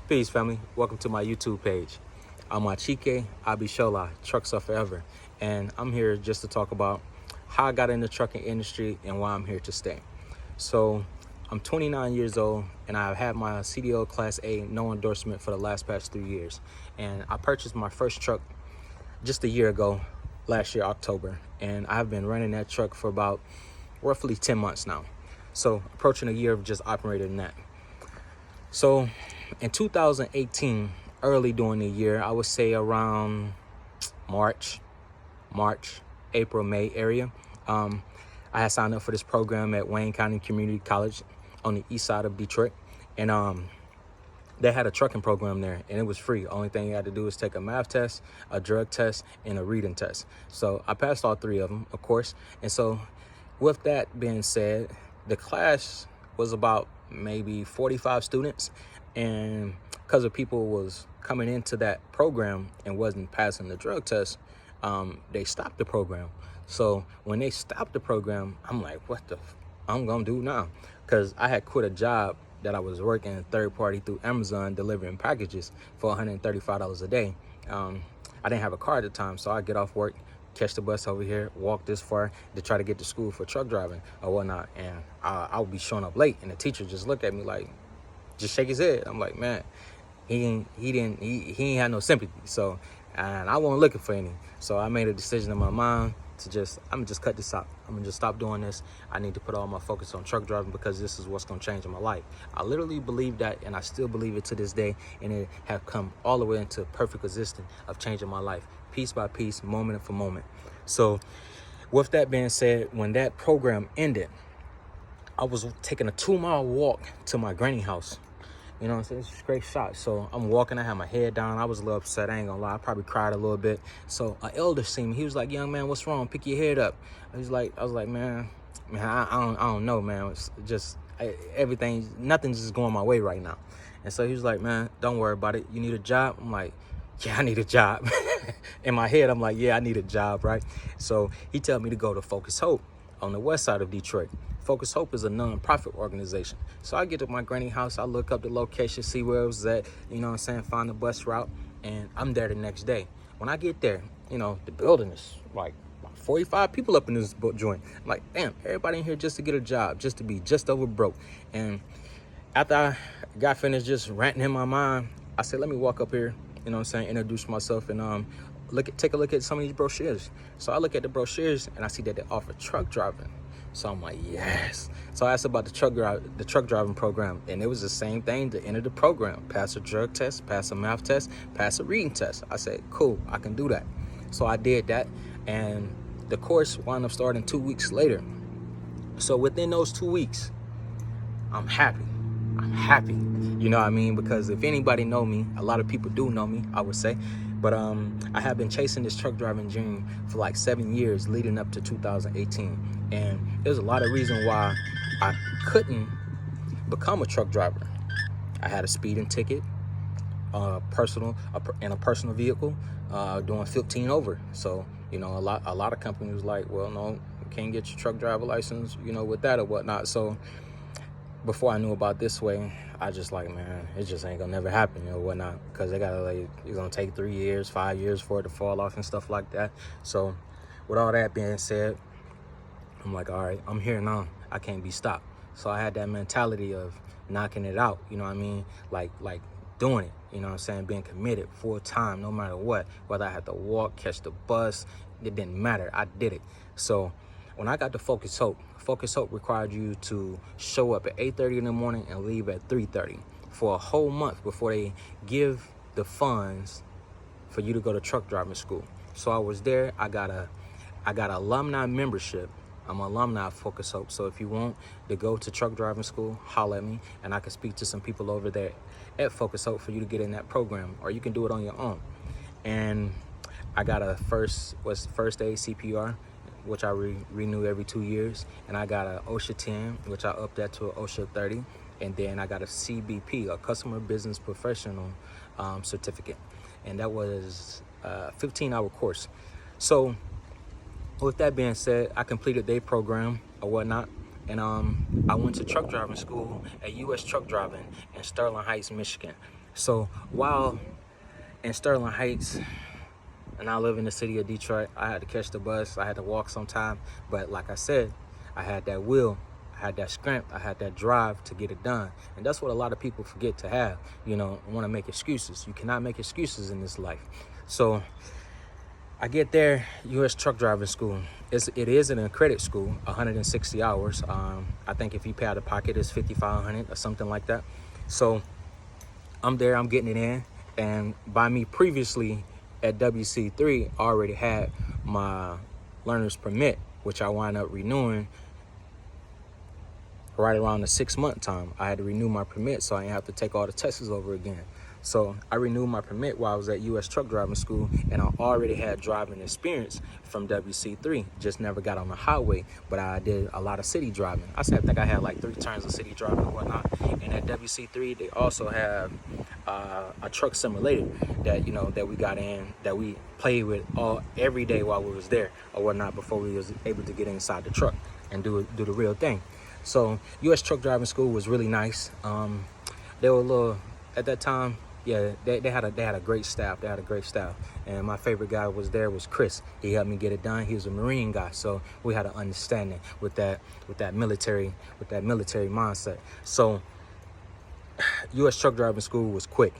Peace, family. Welcome to my YouTube page. I'm Achike Abishola, Trucks Are Forever, and I'm here just to talk about how I got in the trucking industry and why I'm here to stay. So, I'm 29 years old, and I've had my CDL Class A no endorsement for the past 3 years. And I purchased my first truck just a year ago, last year, October, and I've been running that truck for about roughly 10 months now. So, approaching a year of just operating that. So in 2018, early during the year, I would say around March, April, May area, I had signed up for this program at Wayne County Community College on the east side of Detroit. And they had a trucking program there, and it was free. Only thing you had to do is take a math test, a drug test, and a reading test. So I passed all three of them, of course. And so with that being said, the class was about maybe 45 students, and because of people was coming into that program and wasn't passing the drug test, they stopped the program. So when they stopped the program, I'm like, what the I'm gonna do now? Because I had quit a job that I was working third party through Amazon delivering packages for $135 a day. I didn't have a car at the time, so I get off work, catch the bus over here, walk this far to try to get to school for truck driving or whatnot. And I would be showing up late, and the teacher just looked at me like, just shake his head. I'm like, man, he ain't had no sympathy. So, and I wasn't looking for any. So I made a decision in my mind to I'm gonna just cut this out. I'm gonna just stop doing this. I need to put all my focus on truck driving because this is what's gonna change my life. I literally believe that, and I still believe it to this day, and it have come all the way into perfect existence of changing my life, piece by piece, moment for moment. So with that being said, when that program ended, I was taking a 2-mile walk to my granny house. You know what I'm saying? It's a great shot. So I'm walking, I had my head down. I was a little upset, I ain't gonna lie. I probably cried a little bit. So an elder seen me. He was like, young man, what's wrong? Pick your head up. I was like, man, I don't know, man. It's just nothing's just going my way right now. And so he was like, man, don't worry about it. You need a job? I'm like, yeah, I need a job. In my head, I'm like, yeah, I need a job, right? So he told me to go to Focus Hope on the west side of Detroit. Focus Hope is a non-profit organization. So I get to my granny house, I look up the location, see where it was at, you know what I'm saying, find the bus route, and I'm there the next day. When I get there, you know, the building is like 45 people up in this joint. I'm like, damn, everybody in here just to get a job, just to be just over broke. And after I got finished just ranting in my mind, I said, let me walk up here, you know what I'm saying, introduce myself, and take a look at some of these brochures. So I look at the brochures and I see that they offer truck driving. So I'm like, yes. So I asked about the truck driving program, and it was the same thing to enter the program. Pass a drug test, pass a math test, pass a reading test. I said, cool, I can do that. So I did that, and the course wound up starting 2 weeks later. So within those 2 weeks, I'm happy. You know what I mean? Because if anybody know me, a lot of people do know me, I would say. But I have been chasing this truck driving dream for like 7 years leading up to 2018. And there's a lot of reasons why I couldn't become a truck driver. I had a speeding ticket, in a personal vehicle, doing 15 over. So, you know, a lot of companies was like, well, no, you can't get your truck driver license, you know, with that or whatnot. So before I knew about this way, I just like, man, it just ain't gonna never happen, you know, whatnot, because they gotta it's gonna take 3 years, 5 years for it to fall off and stuff like that. So with all that being said, I'm like, all right, I'm here now. I can't be stopped. So I had that mentality of knocking it out, you know what I mean? Like doing it, you know what I'm saying? Being committed full time, no matter what. Whether I had to walk, catch the bus, it didn't matter. I did it. So when I got to Focus Hope required you to show up at 8:30 in the morning and leave at 3:30 for a whole month before they give the funds for you to go to truck driving school. So I was there. I got an alumni membership. I'm an alumni of Focus Hope. So if you want to go to truck driving school, holler at me, and I can speak to some people over there at Focus Hope for you to get in that program, or you can do it on your own. And I got a first aid CPR, which I renew every 2 years, and I got an OSHA 10, which I upped that to an OSHA 30, and then I got a CBP, a Customer Business Professional certificate, and that was a 15-hour course. So with that being said, I completed their program or whatnot, and I went to truck driving school at US Truck Driving in Sterling Heights, Michigan. So while in Sterling Heights, and I live in the city of Detroit, I had to catch the bus. I had to walk sometime. But like I said, I had that will, I had that strength, I had that drive to get it done. And that's what a lot of people forget to have, want to make excuses. You cannot make excuses in this life. So I get there, U.S. truck driving school. It is an accredited school, 160 hours. I think if you pay out of pocket, it's 5,500 or something like that. So I'm there, I'm getting it in. And by me previously at WC3, I already had my learner's permit, which I wound up renewing right around the 6-month time. I had to renew my permit so I didn't have to take all the tests over again. So I renewed my permit while I was at U.S. truck driving school, and I already had driving experience from WC3. Just never got on the highway, but I did a lot of city driving. I think I had like 3 turns of city driving and whatnot. And at WC3, they also have a truck simulator that that we got in, that we played with every day while we was there or whatnot before we was able to get inside the truck and do the real thing. So U.S. truck driving school was really nice. They were a little at that time. Yeah, they had a great staff. They had a great staff, and my favorite guy was Chris. He helped me get it done. He was a Marine guy, so we had an understanding with that military mindset. So U.S. truck driving school was quick.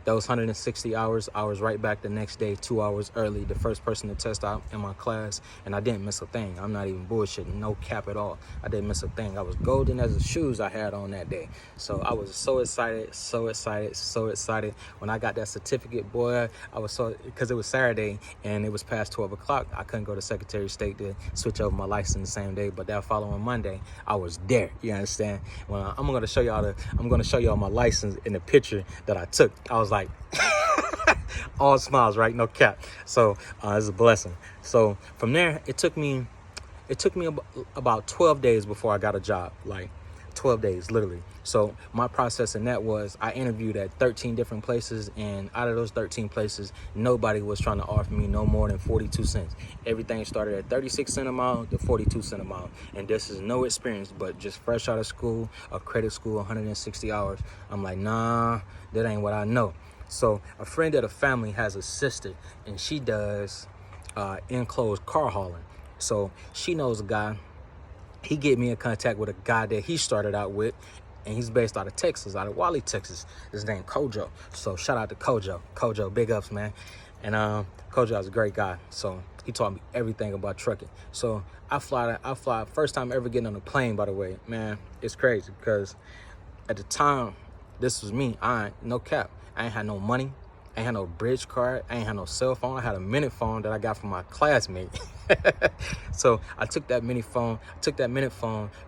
Those 160 hours, I was right back the next day, 2 hours early, the first person to test out in my class, and I didn't miss a thing. I'm not even bullshitting, no cap at all. I didn't miss a thing. I was golden as the shoes I had on that day. So I was so excited. When I got that certificate, boy, I was because it was Saturday and it was past 12 o'clock. I couldn't go to Secretary of State to switch over my license the same day, but that following Monday, I was there. You understand? Well, I'm gonna show y'all my license in the picture that I took. I was like, all smiles, right? No cap. So it's a blessing. So from there, it took me about 12 days before I got a job, like 12 days, literally. So my process in that was I interviewed at 13 different places, and out of those 13 places, nobody was trying to offer me no more than 42 cents. Everything started at 36 cents a mile to 42 cents a mile. And this is no experience, but just fresh out of school, a credit school, 160 hours. I'm like, nah, that ain't what I know. So a friend of the family has a sister, and she does enclosed car hauling. So she knows a guy. He get me in contact with a guy that he started out with, and he's based out of Texas, out of Wally, Texas. His name Kojo. So shout out to Kojo. Kojo, big ups, man. And Kojo is a great guy. So he taught me everything about trucking. So I fly. First time ever getting on a plane, by the way, man, it's crazy because at the time, this was me. No cap. I ain't had no money. I ain't had no bridge card. I ain't had no cell phone. I had a minute phone that I got from my classmate. So I took that minute phone,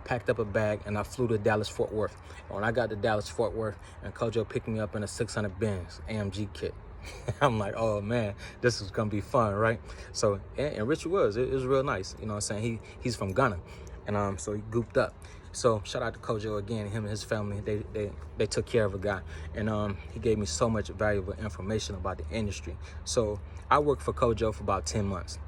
packed up a bag, and I flew to Dallas-Fort Worth. When I got to Dallas-Fort Worth, and Kojo picked me up in a 600 Benz AMG kit. I'm like, oh man, this is gonna be fun, right? So, and Richard was, it was real nice. You know what I'm saying? He's from Ghana, and so he gooped up. So shout out to Kojo again. Him and his family, they took care of a guy, and he gave me so much valuable information about the industry. So I worked for Kojo for about 10 months.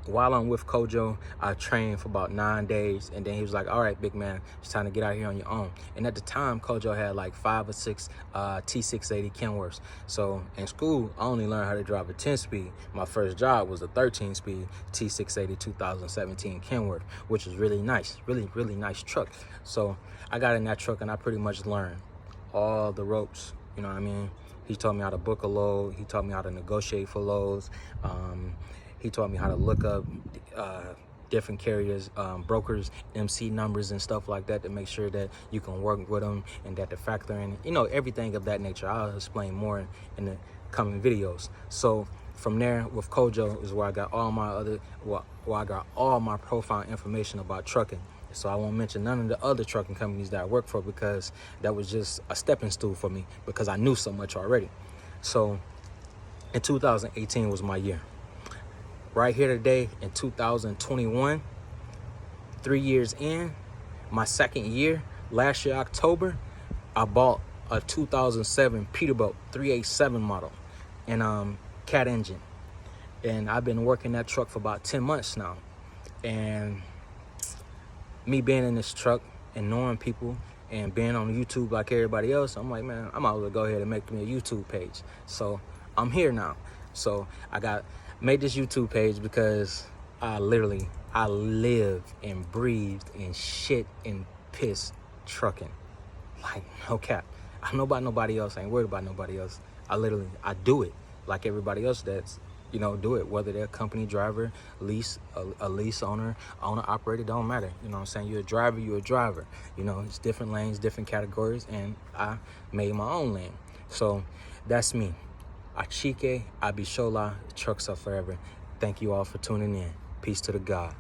While I'm with Kojo, I trained for about 9 days, and then he was like, all right, big man, it's time to get out here on your own. And at the time, Kojo had like 5 or 6 T680 Kenworths. So in school, I only learned how to drive a 10-speed. My first job was a 13-speed T680 2017 Kenworth, which was really nice, really, really nice truck. So I got in that truck, and I pretty much learned all the ropes, you know what I mean? He taught me how to book a load. He taught me how to negotiate for loads. He taught me how to look up different carriers, brokers, MC numbers and stuff like that to make sure that you can work with them and that the factor in, everything of that nature. I'll explain more in the coming videos. So from there with Kojo is where I got all my profile information about trucking. So I won't mention none of the other trucking companies that I work for because that was just a stepping stool for me because I knew so much already. So in 2018 was my year. Right here today in 2021, 3 years in, my second year, last year, October, I bought a 2007 Peterbilt 387 model and cat engine. And I've been working that truck for about 10 months now. And me being in this truck and knowing people and being on YouTube like everybody else, I'm like, man, I might as well go ahead and make me a YouTube page. So I'm here now. So I made this YouTube page because I live and breathed and shit and piss trucking. Like, no cap. I don't know about nobody else. I ain't worried about nobody else. I do it like everybody else that's, do it. Whether they're a company driver, a lease owner operator, don't matter. You know what I'm saying? You're a driver. It's different lanes, different categories, and I made my own lane. So that's me. Achike Abishola, Trucks Up Forever. Thank you all for tuning in. Peace to the God.